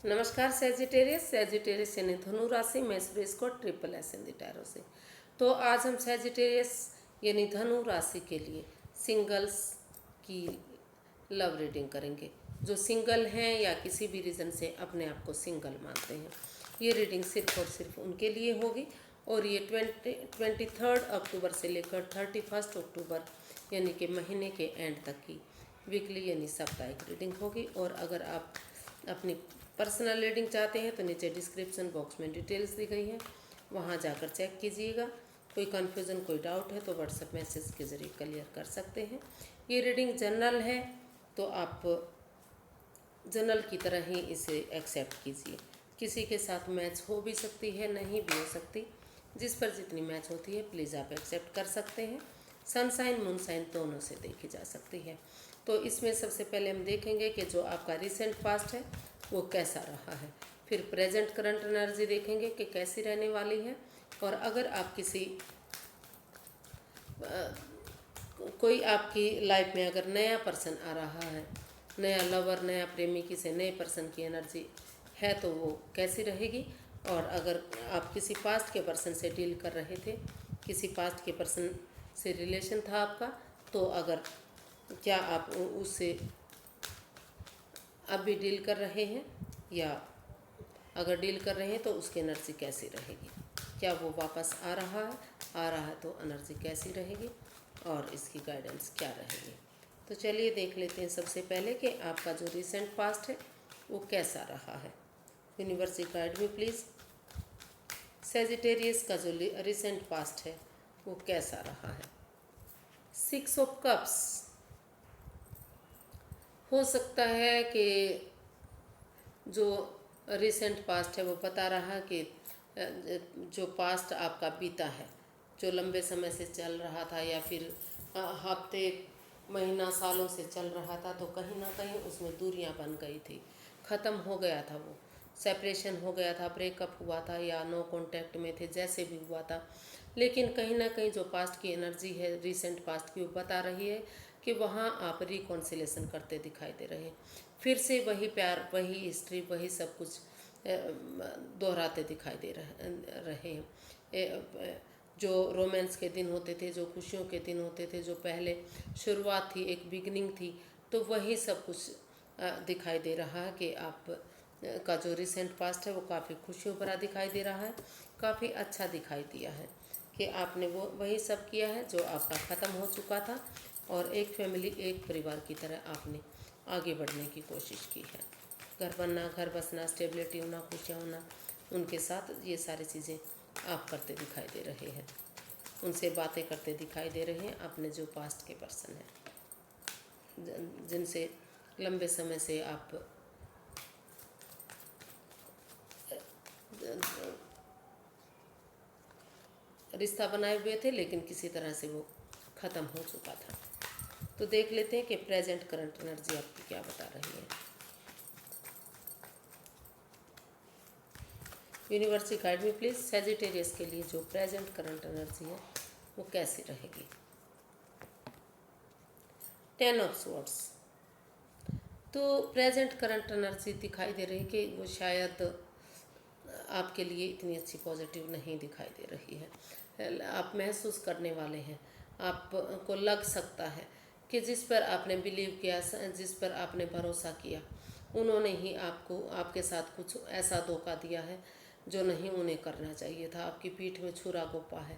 नमस्कार सेजिटेरियस यानी धनु राशि में सुरेश को ट्रिपल एस इन टैरो से। तो आज हम सेजिटेरियस यानी धनु राशि के लिए सिंगल्स की लव रीडिंग करेंगे। जो सिंगल हैं या किसी भी रीज़न से अपने आप को सिंगल मानते हैं, ये रीडिंग सिर्फ और सिर्फ उनके लिए होगी। और ये 23 अक्टूबर से लेकर 31 अक्टूबर यानी कि महीने के एंड तक की वीकली यानी साप्ताहिक रीडिंग होगी। और अगर आप अपनी पर्सनल रीडिंग चाहते हैं तो नीचे डिस्क्रिप्शन बॉक्स में डिटेल्स दी गई है, वहाँ जाकर चेक कीजिएगा। कोई कन्फ्यूज़न कोई डाउट है तो व्हाट्सएप मैसेज के ज़रिए क्लियर कर सकते हैं। ये रीडिंग जनरल है तो आप जनरल की तरह ही इसे एक्सेप्ट कीजिए। किसी के साथ मैच हो भी सकती है, नहीं भी हो सकती, जिस पर जितनी मैच होती है प्लीज़ आप एक्सेप्ट कर सकते हैं। सनसाइन मूनसाइन दोनों से देखी जा सकती है। तो इसमें सबसे पहले हम देखेंगे कि जो आपका रिसेंट पास्ट है वो कैसा रहा है। फिर प्रेजेंट करंट एनर्जी देखेंगे कि कैसी रहने वाली है। और अगर आप कोई आपकी लाइफ में अगर नया पर्सन आ रहा है, नया लवर, नया प्रेमी, किसी नए पर्सन की एनर्जी है तो वो कैसी रहेगी। और अगर आप किसी पास्ट के पर्सन से डील कर रहे थे, किसी पास्ट के पर्सन से रिलेशन था आपका, तो अगर क्या आप उससे अब भी डील कर रहे हैं, या अगर डील कर रहे हैं तो उसकी एनर्जी कैसी रहेगी। क्या वो वापस आ रहा है तो एनर्जी कैसी रहेगी और इसकी गाइडेंस क्या रहेगी। तो चलिए देख लेते हैं सबसे पहले कि आपका जो रिसेंट पास्ट है वो कैसा रहा है। Universe guide me please. Sagittarius का जो रिसेंट पास्ट है वो कैसा रहा है। 6 ऑफ कप्स। हो सकता है कि जो रिसेंट पास्ट है वो बता रहा है कि जो पास्ट आपका बीता है, जो लंबे समय से चल रहा था या फिर हफ्ते महीना सालों से चल रहा था, तो कहीं ना कहीं उसमें दूरियां बन गई थी, ख़त्म हो गया था, वो सेपरेशन हो गया था, ब्रेकअप हुआ था या नो कांटेक्ट में थे, जैसे भी हुआ था। लेकिन कहीं ना कहीं जो पास्ट की एनर्जी है रिसेंट पास्ट की, वो बता रही है कि वहाँ आप रिकॉन्सिलेशन करते दिखाई दे रहे हैं। फिर से वही प्यार, वही हिस्ट्री, वही सब कुछ दोहराते दिखाई दे रहे हैं। जो रोमांस के दिन होते थे, जो खुशियों के दिन होते थे, जो पहले शुरुआत थी, एक बिगनिंग थी, तो वही सब कुछ दिखाई दे रहा है कि आप का जो रिसेंट पास्ट है वो काफ़ी खुशियों भरा दिखाई दे रहा है, काफ़ी अच्छा दिखाई दिया है कि आपने वो वही सब किया है जो आपका ख़त्म हो चुका था, और एक फैमिली, एक परिवार की तरह आपने आगे बढ़ने की कोशिश की है। घर बनना, घर बसना, स्टेबिलिटी होना, खुशियाँ होना, उनके साथ ये सारी चीज़ें आप करते दिखाई दे रहे हैं, उनसे बातें करते दिखाई दे रहे हैं अपने जो पास्ट के पर्सन हैं, जिनसे लंबे समय से आप रिश्ता बनाए हुए थे, लेकिन किसी तरह से वो ख़त्म हो चुका था। तो देख लेते हैं कि प्रेजेंट करंट एनर्जी आपकी क्या बता रही है। यूनिवर्स गाइड में प्लीज़ सेजिटेरियस के लिए जो प्रेजेंट करंट एनर्जी है वो कैसी रहेगी। 10 ऑफ स्वॉर्ड्स। तो प्रेजेंट करंट एनर्जी दिखाई दे रही है कि वो शायद आपके लिए इतनी अच्छी पॉजिटिव नहीं दिखाई दे रही है। आप महसूस करने वाले हैं, आपको लग सकता है कि जिस पर आपने बिलीव किया, जिस पर आपने भरोसा किया, उन्होंने ही आपको, आपके साथ कुछ ऐसा धोखा दिया है जो नहीं उन्हें करना चाहिए था। आपकी पीठ में छुरा घोंपा है,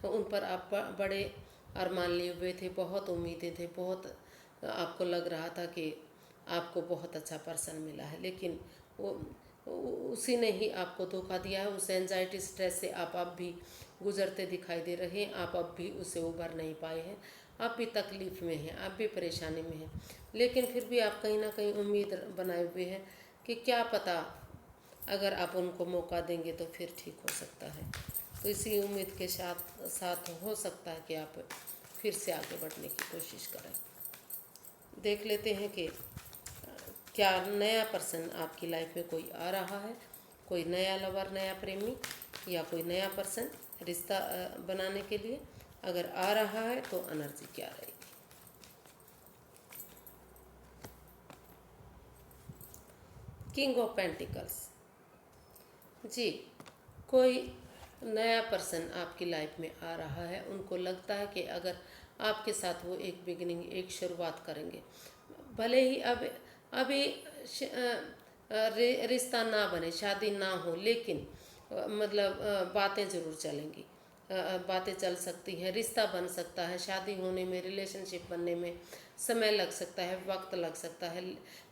उन पर आप बड़े अरमान लिए हुए थे, बहुत उम्मीदें थे, बहुत आपको लग रहा था कि आपको बहुत अच्छा पर्सन मिला है, लेकिन वो उसी ने ही आपको धोखा दिया है। उस एंजाइटी स्ट्रेस से आप अब भी गुजरते दिखाई दे रहे हैं, आप अब भी उसे उभर नहीं पाए हैं, आप भी तकलीफ़ में हैं, आप भी परेशानी में हैं, लेकिन फिर भी आप कहीं ना कहीं उम्मीद बनाए हुए हैं कि क्या पता अगर आप उनको मौका देंगे तो फिर ठीक हो सकता है। तो इसी उम्मीद के साथ साथ हो सकता है कि आप फिर से आगे बढ़ने की कोशिश करें। देख लेते हैं कि क्या नया पर्सन आपकी लाइफ में कोई आ रहा है, कोई नया लवर, नया प्रेमी या कोई नया पर्सन रिश्ता बनाने के लिए। अगर आ रहा है तो एनर्जी क्या रहेगी। King of pentacles. जी, कोई नया पर्सन आपकी लाइफ में आ रहा है। उनको लगता है कि अगर आपके साथ वो एक बिगिनिंग, एक शुरुआत करेंगे, भले ही अब अभी रिश्ता ना बने, शादी ना हो, लेकिन मतलब बातें ज़रूर चलेंगी। बातें चल सकती हैं, रिश्ता बन सकता है, शादी होने में, रिलेशनशिप बनने में समय लग सकता है, वक्त लग सकता है,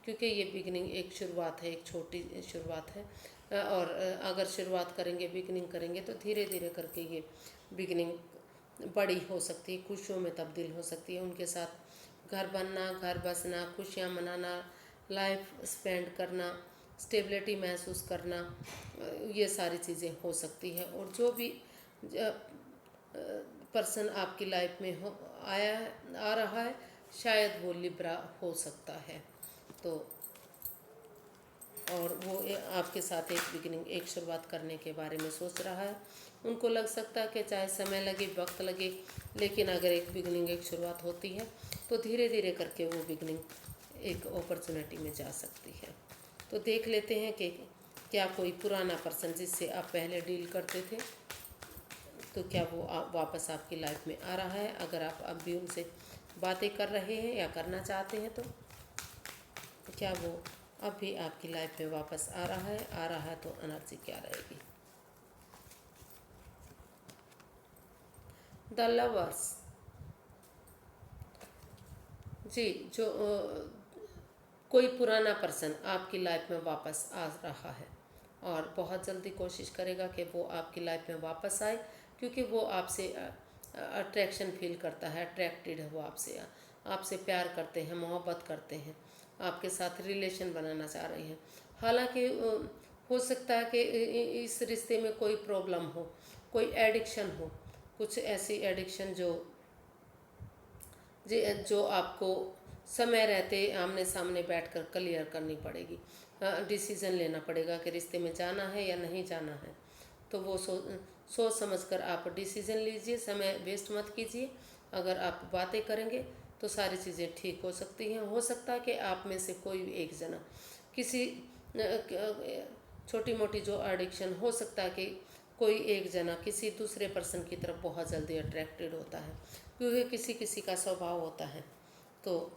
क्योंकि ये बिगिनिंग एक शुरुआत है, एक छोटी शुरुआत है। और अगर शुरुआत करेंगे, बिगिनिंग करेंगे, तो धीरे धीरे करके ये बिगिनिंग बड़ी हो सकती है, खुशियों में तब्दील हो सकती है। उनके साथ घर बनना, घर बसना, खुशियाँ मनाना, लाइफ स्पेंड करना, स्टेबिलिटी महसूस करना, ये सारी चीज़ें हो सकती हैं। और जो भी पर्सन आपकी लाइफ में आ रहा है, शायद वो लिब्रा हो सकता है। तो और वो आपके साथ एक बिगिनिंग, एक शुरुआत करने के बारे में सोच रहा है। उनको लग सकता है कि चाहे समय लगे, वक्त लगे, लेकिन अगर एक बिगिनिंग, एक शुरुआत होती है, तो धीरे धीरे करके वो बिगिनिंग एक अपॉर्चुनिटी में जा सकती है। तो देख लेते हैं कि क्या कोई पुराना पर्सन जिससे आप पहले डील करते थे, तो क्या वो वापस आपकी लाइफ में आ रहा है। अगर आप अब भी उनसे बातें कर रहे हैं या करना चाहते हैं, तो क्या वो अब भी आपकी लाइफ में वापस आ रहा है। आ रहा है तो एनर्जी क्या रहेगी। The lovers. जी, जो कोई पुराना पर्सन आपकी लाइफ में वापस आ रहा है और बहुत जल्दी कोशिश करेगा कि वो आपकी लाइफ में वापस आए, क्योंकि वो आपसे अट्रैक्शन फील करता है, अट्रैक्टेड है वो आपसे, आपसे प्यार करते हैं, मोहब्बत करते हैं, आपके साथ रिलेशन बनाना चाह रहे हैं। हालांकि हो सकता है कि इस रिश्ते में कोई प्रॉब्लम हो, कोई एडिक्शन हो, कुछ ऐसी एडिक्शन जो आपको समय रहते आमने सामने बैठकर क्लियर करनी पड़ेगी। डिसीज़न लेना पड़ेगा कि रिश्ते में जाना है या नहीं जाना है। तो वो सोच समझ कर आप डिसीज़न लीजिए, समय वेस्ट मत कीजिए। अगर आप बातें करेंगे तो सारी चीज़ें ठीक हो सकती हैं। हो सकता है कि आप में से कोई भी एक जना किसी छोटी मोटी जो एडिक्शन, हो सकता है कि कोई एक जना किसी दूसरे पर्सन की तरफ बहुत जल्दी अट्रैक्टेड होता है, क्योंकि किसी किसी का स्वभाव होता है। तो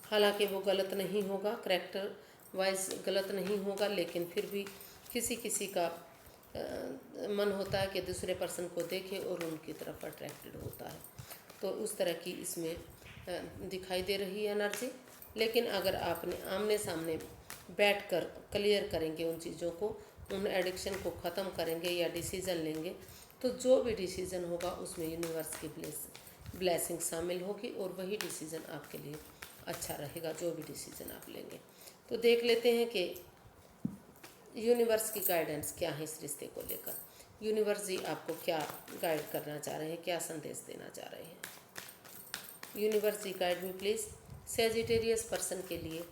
हालांकि वो गलत नहीं होगा, करैक्टर वाइज गलत नहीं होगा, लेकिन फिर भी किसी किसी का मन होता है कि दूसरे पर्सन को देखे और उनकी तरफ अट्रैक्टेड होता है। तो उस तरह की इसमें दिखाई दे रही है एनर्जी। लेकिन अगर आपने आमने सामने बैठकर क्लियर करेंगे उन चीज़ों को, उन एडिक्शन को ख़त्म करेंगे या डिसीज़न लेंगे, तो जो भी डिसीज़न होगा उसमें यूनिवर्स की ब्लेसिंग शामिल होगी और वही डिसीज़न आपके लिए अच्छा रहेगा, जो भी डिसीज़न आप लेंगे। तो देख लेते हैं कि यूनिवर्स की गाइडेंस क्या है इस रिश्ते को लेकर। यूनिवर्स जी आपको क्या गाइड करना चाह रहे हैं, क्या संदेश देना चाह रहे हैं। Universe ji guide me please. Sagittarius person के लिए,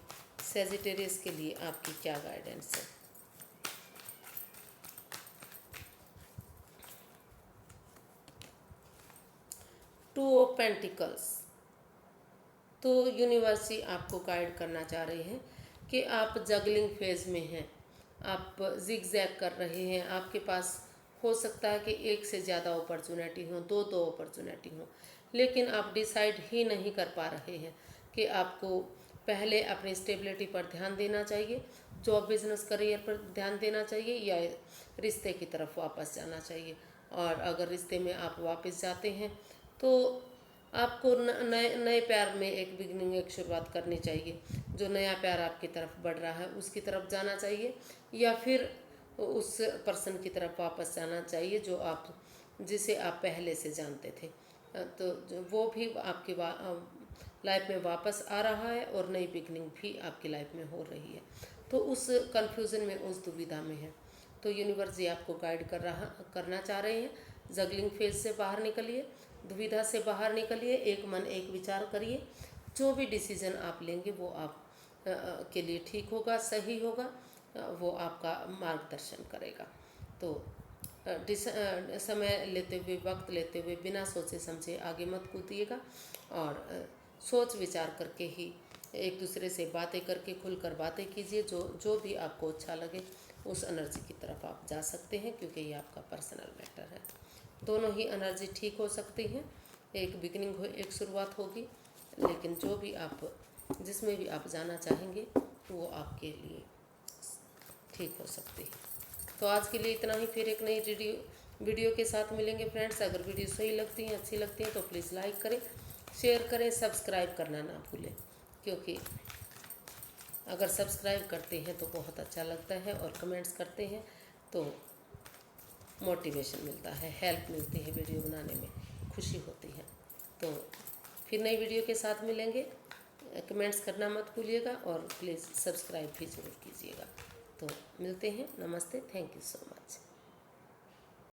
सेजिटेरियस के लिए आपकी क्या गाइडेंस है। Two of pentacles. तो यूनिवर्स जी आपको गाइड करना चाह रही हैं कि आप जगलिंग फेज में हैं, आप जिग जैग कर रहे हैं। आपके पास हो सकता है कि एक से ज़्यादा अपॉर्चुनिटी हो, दो अपॉर्चुनिटी हो, लेकिन आप डिसाइड ही नहीं कर पा रहे हैं कि आपको पहले अपनी स्टेबिलिटी पर ध्यान देना चाहिए, जॉब बिजनेस करियर पर ध्यान देना चाहिए, या रिश्ते की तरफ वापस जाना चाहिए। और अगर रिश्ते में आप वापस जाते हैं तो आपको नए नए प्यार में एक बिगनिंग, एक शुरुआत करनी चाहिए। जो नया प्यार आपकी तरफ बढ़ रहा है उसकी तरफ जाना चाहिए, या फिर उस पर्सन की तरफ वापस जाना चाहिए जिसे आप पहले से जानते थे। तो वो भी आपकी लाइफ में वापस आ रहा है और नई बिगनिंग भी आपकी लाइफ में हो रही है। तो उस कन्फ्यूज़न में, उस दुविधा में है। तो यूनिवर्स जी आपको गाइड करना चाह रहे हैं, जगलिंग फेज से बाहर निकलिए, दुविधा से बाहर निकलिए, एक मन एक विचार करिए। जो भी डिसीज़न आप लेंगे वो आप के लिए ठीक होगा, सही होगा, वो आपका मार्गदर्शन करेगा। तो समय लेते हुए, वक्त लेते हुए, बिना सोचे समझे आगे मत कूदिएगा, और सोच विचार करके ही एक दूसरे से बातें करके खुलकर बातें कीजिए। जो भी आपको अच्छा लगे उस एनर्जी की तरफ आप जा सकते हैं, क्योंकि ये आपका पर्सनल मैटर है। दोनों ही एनर्जी ठीक हो सकती हैं, एक बिगिनिंग हो, एक शुरुआत होगी, लेकिन जो भी आप जिसमें भी आप जाना चाहेंगे वो आपके लिए ठीक हो सकती है। तो आज के लिए इतना ही, फिर एक नई वीडियो के साथ मिलेंगे फ्रेंड्स। अगर वीडियो सही लगती है, अच्छी लगती है तो प्लीज़ लाइक करें, शेयर करें, सब्सक्राइब करना ना भूलें, क्योंकि अगर सब्सक्राइब करते हैं तो बहुत अच्छा लगता है, और कमेंट्स करते हैं तो मोटिवेशन मिलता है, हेल्प मिलती है, वीडियो बनाने में खुशी होती है। तो फिर नई वीडियो के साथ मिलेंगे। कमेंट्स करना मत भूलिएगा, और प्लीज़ सब्सक्राइब भी ज़रूर कीजिएगा। तो मिलते हैं, नमस्ते, थैंक यू सो मच।